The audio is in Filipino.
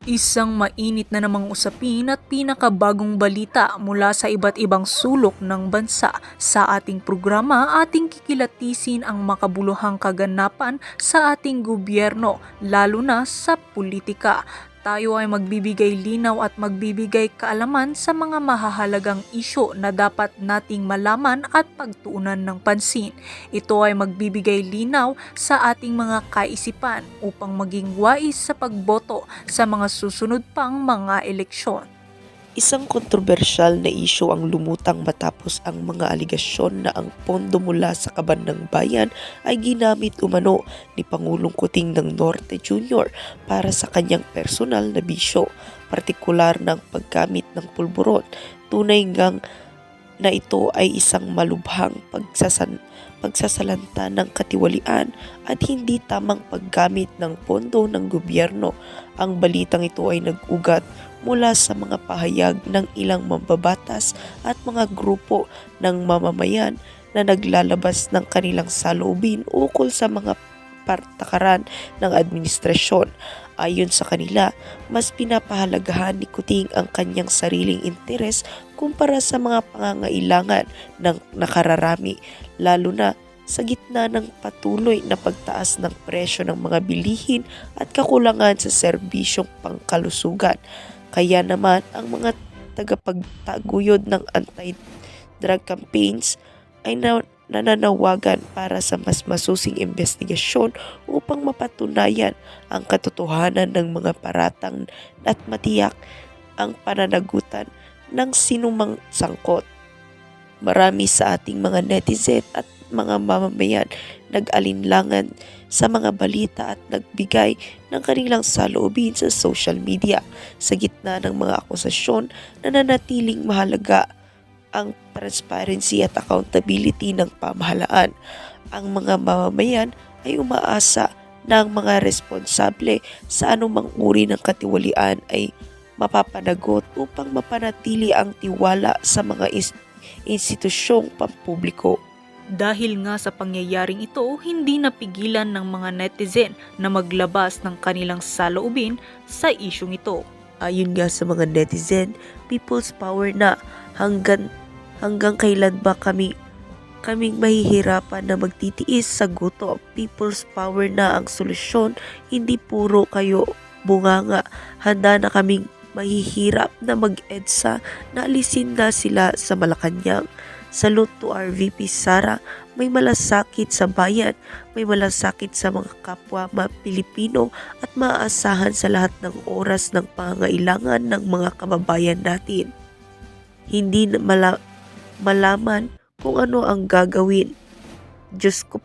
Isang mainit na namang usapin at pinakabagong balita mula sa iba't ibang sulok ng bansa. Sa ating programa, ating kikilatisin ang makabuluhang kaganapan sa ating gobyerno, lalo na sa politika. Tayo ay magbibigay linaw at magbibigay kaalaman sa mga mahahalagang isyu na dapat nating malaman at pagtuunan ng pansin. Ito ay magbibigay linaw sa ating mga kaisipan upang maging wais sa pagboto sa mga susunod pang mga eleksyon. Isang kontrobersyal na isyu ang lumutang matapos ang mga aligasyon na ang pondo mula sa kaban ng bayan ay ginamit umano ni Pangulong Kuting ng Norte Jr. para sa kanyang personal na bisyo, partikular ng paggamit ng pulburon. Tunay ngang na ito ay isang malubhang pagsasalanta ng katiwalian at hindi tamang paggamit ng pondo ng gobyerno. Ang balitang ito ay nag-ugat mula sa mga pahayag ng ilang mambabatas at mga grupo ng mamamayan na naglalabas ng kanilang saloobin ukol sa mga patakaran ng administrasyon. Ayon sa kanila, mas pinapahalagahan ni Kuting ang kanyang sariling interes kumpara sa mga pangangailangan ng nakararami, lalo na sa gitna ng patuloy na pagtaas ng presyo ng mga bilihin at kakulangan sa serbisyong pangkalusugan. Kaya naman ang mga tagapagtaguyod ng anti-drug campaigns ay nananawagan para sa mas masusing investigasyon upang mapatunayan ang katotohanan ng mga paratang at matiyak ang pananagutan ng sinumang sangkot. Marami sa ating mga netizen at mga mamamayan nag-alinlangan sa mga balita at nagbigay ng kanilang saloobin sa social media. Sa gitna ng mga akusasyon, nananatiling mahalaga ang transparency at accountability ng pamahalaan. Ang mga mamamayan ay umaasa na ang mga responsable sa anumang uri ng katiwalian ay mapapanagot upang mapanatili ang tiwala sa mga institusyong pampubliko. Dahil nga sa pangyayaring ito, hindi napigilan ng mga netizen na maglabas ng kanilang saloobin sa isyung ito. Ayon nga sa mga netizen, people's power na. Hanggang kailan ba kaming mahihirapan na magtitiis sa gutom? People's power na ang solusyon, hindi puro kayo bunganga. Handa na kaming mahihirap na mag-EDSA na alisin na sila sa Malacanang. Salute to our VP Sara, may malasakit sa bayan, may malasakit sa mga kapwa Pilipino at maaasahan sa lahat ng oras ng pangangailangan ng mga kababayan natin. Hindi malaman kung ano ang gagawin. Diyos ko